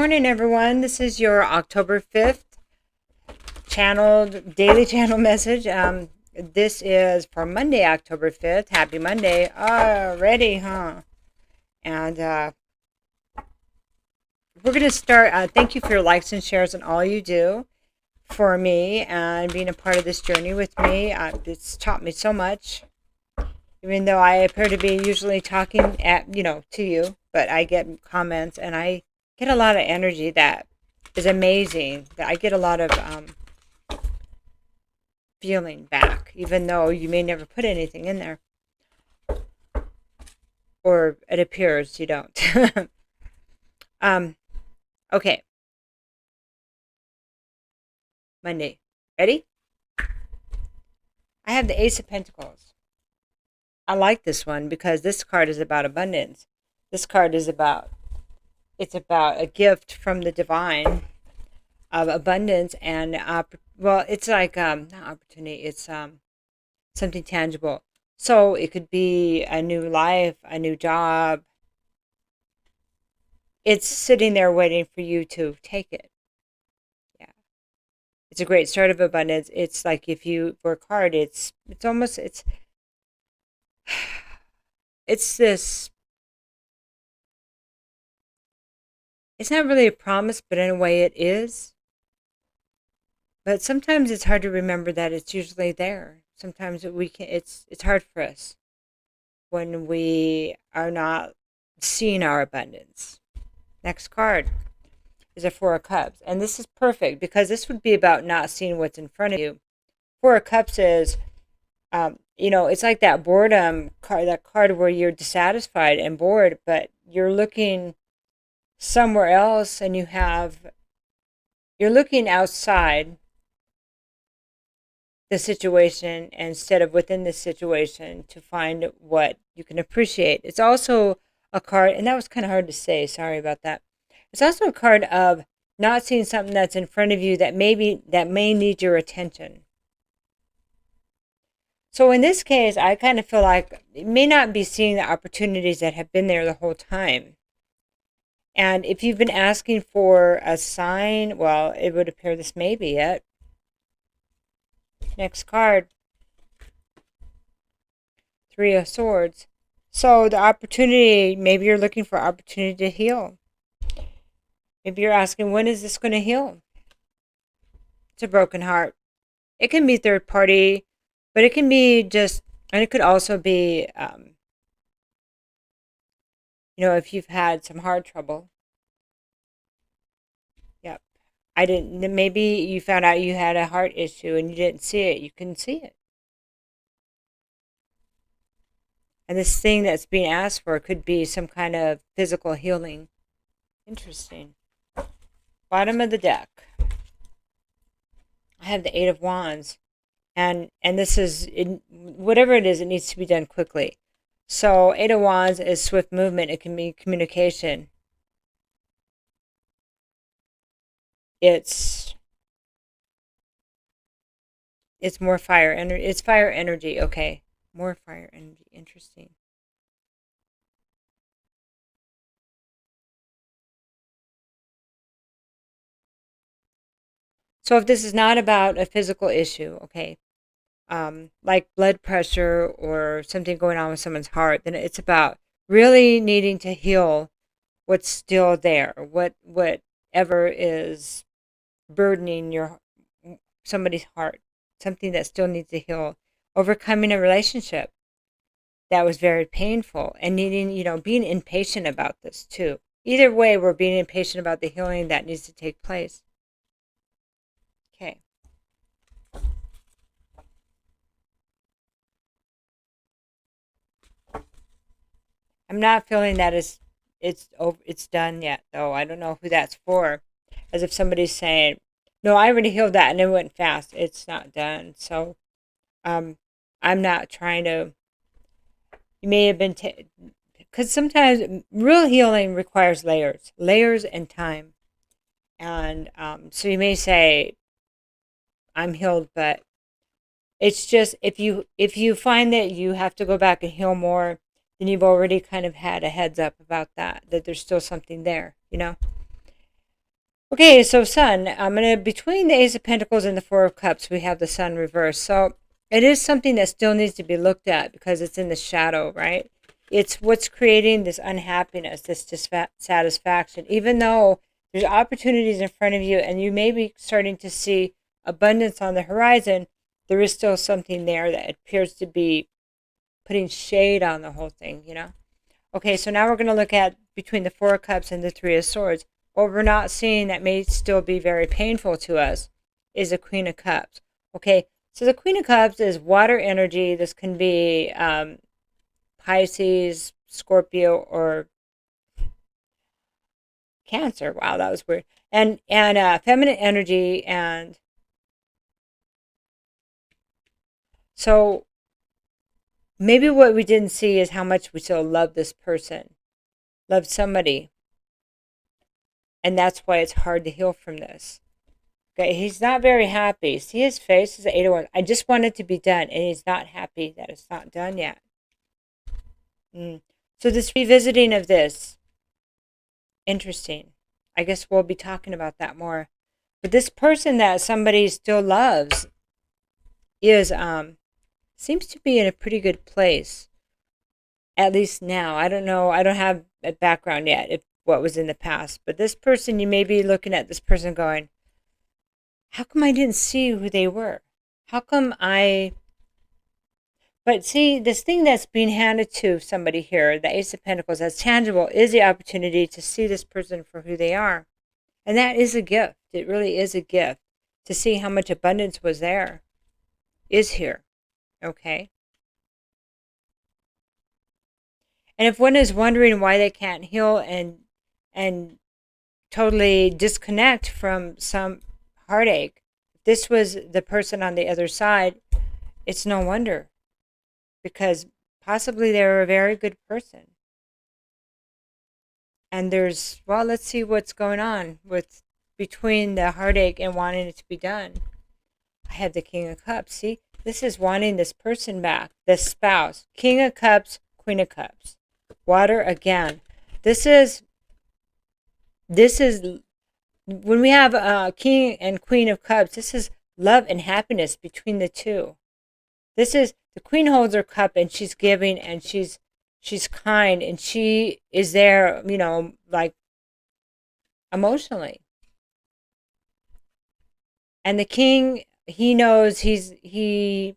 Morning, everyone. This is your October 5th daily channel message. This is for Monday, October 5th. Happy Monday already, huh? And we're going to start. Thank you for your likes and shares and all you do for me and being a part of this journey with me. It's taught me so much, even though I appear to be usually talking to you, but I get comments and I get a lot of energy that is amazing. I get a lot of feeling back, even though you may never put anything in there, or it appears you don't. Okay. Monday. Ready? I have the Ace of Pentacles. I like this one because this card is about abundance. This card is about a gift from the divine of abundance and it's like not opportunity, it's something tangible. So it could be a new life, a new job. It's sitting there waiting for you to take it. Yeah. It's a great start of abundance. It's like if you work hard, it's this. It's not really a promise, but in a way it is. But sometimes it's hard to remember that it's usually there. Sometimes it's hard for us when we are not seeing our abundance. Next card is a Four of Cups. And this is perfect because this would be about not seeing what's in front of you. Four of Cups is, it's like that boredom card, that card where you're dissatisfied and bored, but you're looking somewhere else and you're looking outside the situation instead of within the situation to find what you can appreciate. It's also a card, and that was kind of hard to say, sorry about that. It's also a card of not seeing something that's in front of you that may need your attention. So in this case, I kind of feel like it may not be seeing the opportunities that have been there the whole time. And if you've been asking for a sign, well, it would appear this may be it. Next card, Three of Swords. So the opportunity, maybe you're looking for opportunity to heal. Maybe you're asking, when is this going to heal? It's a broken heart. It can be third party, but it can be and it could also be, if you've had some hard trouble. Yep. Maybe you found out you had a heart issue and you didn't see it. You couldn't see it. And this thing that's being asked for could be some kind of physical healing. Interesting. Bottom of the deck. I have the Eight of Wands. And this is, whatever it is, it needs to be done quickly. So Eight of Wands is swift movement. It can be communication. It's more fire energy. It's fire energy. Okay. More fire energy. Interesting. So if this is not about a physical issue, okay, like blood pressure or something going on with someone's heart, then it's about really needing to heal what's still there, whatever is burdening somebody's heart, something that still needs to heal, overcoming a relationship that was very painful, and needing, being impatient about this too. Either way, we're being impatient about the healing that needs to take place. Okay. I'm not feeling that it's done yet, though. I don't know who that's for. As if somebody's saying, "No, I already healed that, and it went fast." It's not done. So, I'm not trying to. You may have been, because sometimes real healing requires layers and time, and so you may say, "I'm healed," but it's just if you find that you have to go back and heal more, then you've already kind of had a heads up about that there's still something there, Okay, so Sun, between the Ace of Pentacles and the Four of Cups, we have the Sun reversed. So it is something that still needs to be looked at because it's in the shadow, right? It's what's creating this unhappiness, this dissatisfaction, even though there's opportunities in front of you and you may be starting to see abundance on the horizon, there is still something there that appears to be putting shade on the whole thing, you know? Okay, so now we're going to look at between the Four of Cups and the Three of Swords. What we're not seeing that may still be very painful to us is the Queen of Cups. Okay, so the Queen of Cups is water energy. This can be Pisces, Scorpio, or Cancer. Wow, that was weird. And feminine energy. And so maybe what we didn't see is how much we still love this person, love somebody. And that's why it's hard to heal from this. Okay, he's not very happy. See his face is 801. I just want it to be done, and he's not happy that it's not done yet. So this revisiting of this, interesting. I guess we'll be talking about that more. But this person that somebody still loves is seems to be in a pretty good place. At least now. I don't know. I don't have a background yet if what was in the past. But this person, you may be looking at this person going, how come I didn't see who they were? How come But see, this thing that's being handed to somebody here, the Ace of Pentacles, that's tangible, is the opportunity to see this person for who they are. And that is a gift. It really is a gift to see how much abundance was there, is here. Okay? And if one is wondering why they can't heal and totally disconnect from some heartache, if this was the person on the other side, it's no wonder. Because possibly they're a very good person. And let's see what's going on with between the heartache and wanting it to be done. I have the King of Cups. See, this is wanting this person back, this spouse. King of Cups, Queen of Cups. Water again. This is when we have King and Queen of Cups, this is love and happiness between the two. This is the Queen holds her cup and she's giving and she's kind and she is there, like emotionally. And the King, he knows he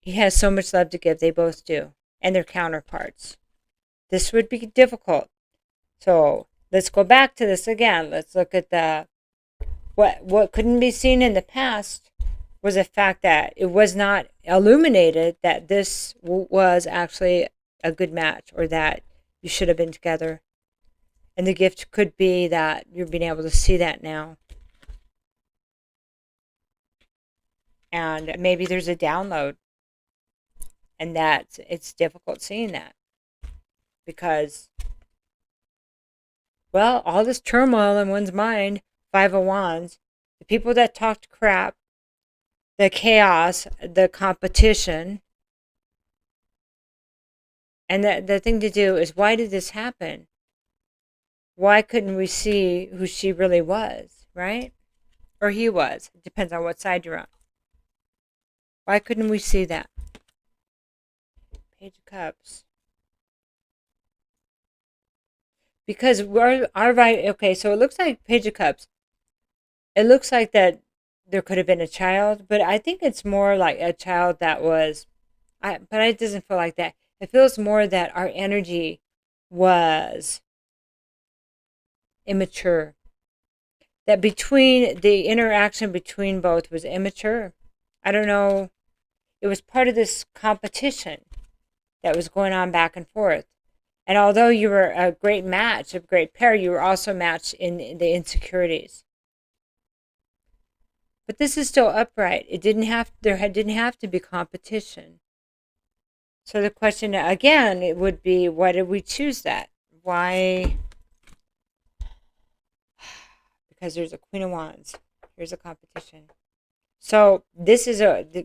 has so much love to give. They both do, and their counterparts. This would be difficult. So let's go back to this again. Let's look at what couldn't be seen in the past was the fact that it was not illuminated that this was actually a good match or that you should have been together. And the gift could be that you're being able to see that now. And maybe there's a download and that it's difficult seeing that because, well, all this turmoil in one's mind, Five of Wands, the people that talked crap, the chaos, the competition. And the thing to do is, why did this happen? Why couldn't we see who she really was, right? Or he was. It depends on what side you're on. Why couldn't we see that? Page of Cups. Because okay, so it looks like Page of Cups. It looks like that there could have been a child, but I think it's more like a child that was, but it doesn't feel like that. It feels more that our energy was immature. That between the interaction between both was immature. I don't know. It was part of this competition that was going on back and forth. And although you were a great match, a great pair, you were also matched in the insecurities. But this is still upright. There didn't have to be competition. So the question again, it would be, why did we choose that? Why? Because there's a Queen of Wands. Here's a competition. So this is okay.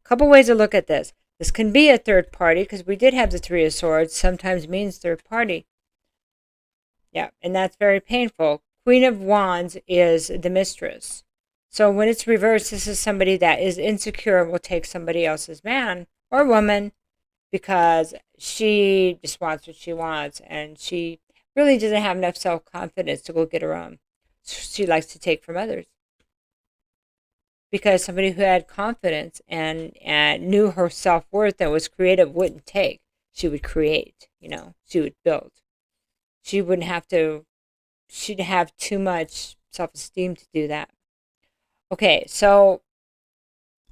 Couple ways to look at this. This can be a third party because we did have the Three of Swords. Sometimes means third party. Yeah, and that's very painful. Queen of Wands is the mistress. So when it's reversed, this is somebody that is insecure and will take somebody else's man or woman because she just wants what she wants and she really doesn't have enough self-confidence to go get her own. She likes to take from others. Because somebody who had confidence and knew her self-worth and was creative wouldn't take. She would create, she would build. She wouldn't have to, she'd have too much self-esteem to do that. Okay, so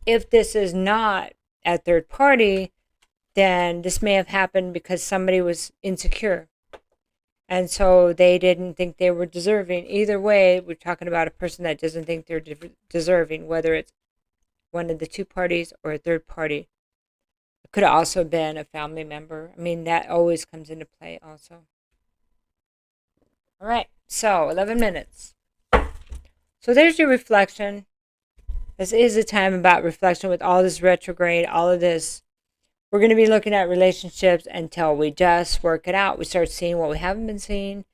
if this is not a third party, then this may have happened because somebody was insecure. And so they didn't think they were deserving. Either way, we're talking about a person that doesn't think they're deserving, whether it's one of the two parties or a third party. It could have also been a family member. I mean, that always comes into play also. All right, so 11 minutes. So there's your reflection. This is a time about reflection with all this retrograde, all of this. We're going to be looking at relationships until we just work it out. We start seeing what we haven't been seeing.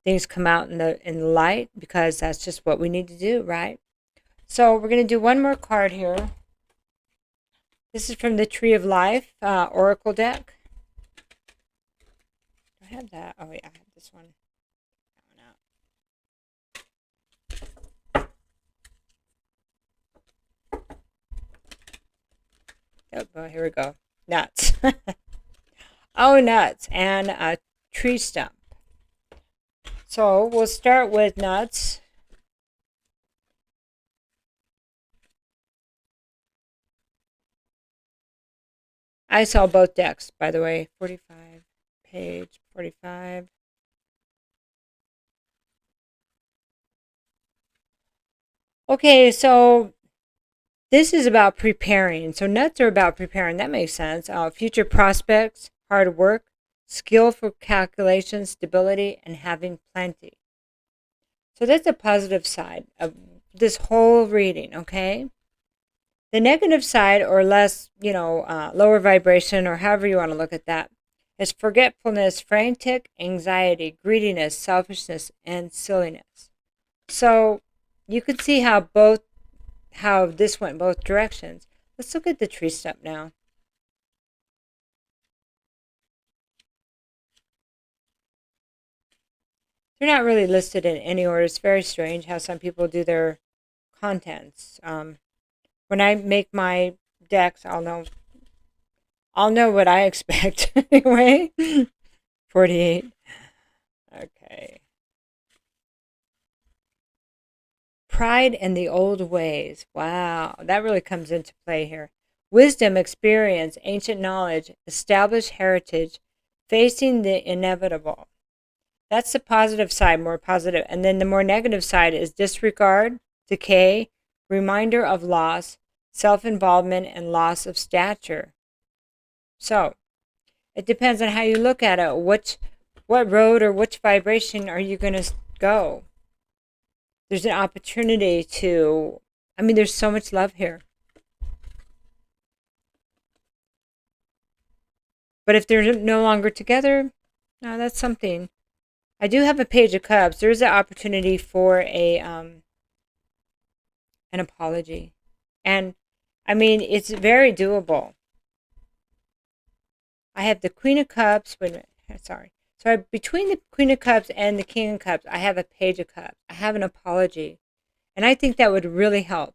Things come out in the light because that's just what we need to do, right? So we're going to do one more card here. This is from the Tree of Life Oracle deck. Do I have that? Oh, yeah, I have this one. Oh, here we go. Nuts. Oh, nuts. And a tree stump. So we'll start with nuts. I saw both decks, by the way. 45, page 45. Okay, so this is about preparing. So nuts are about preparing. That makes sense. Future prospects, hard work, skillful calculation, stability, and having plenty. So that's a positive side of this whole reading, okay? The negative side, or less, lower vibration, or however you want to look at that, is forgetfulness, frantic anxiety, greediness, selfishness, and silliness. So you could see how this went both directions. Let's look at the tree stump now. They're not really listed in any order. It's very strange how some people do their contents. When I make my decks, I'll know what I expect anyway. 48. Okay. Pride in the old ways. Wow, that really comes into play here. Wisdom, experience, ancient knowledge, established heritage, facing the inevitable. That's the positive side, more positive. And then the more negative side is disregard, decay, reminder of loss, self-involvement, and loss of stature. So it depends on how you look at it. What road or which vibration are you going to go? There's an opportunity to, there's so much love here. But if they're no longer together, no, that's something. I do have a Page of Cups. There's an opportunity for an apology. And, it's very doable. I have the Queen of Cups. Wait a minute. Sorry. So between the Queen of Cups and the King of Cups, I have a Page of Cups. I have an apology. And I think that would really help.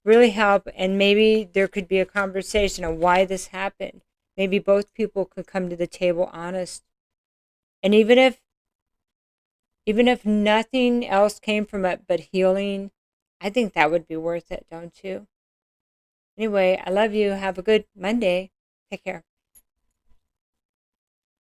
Really help. And maybe there could be a conversation of why this happened. Maybe both people could come to the table honest. And even if nothing else came from it but healing, I think that would be worth it, don't you? Anyway, I love you. Have a good Monday. Take care.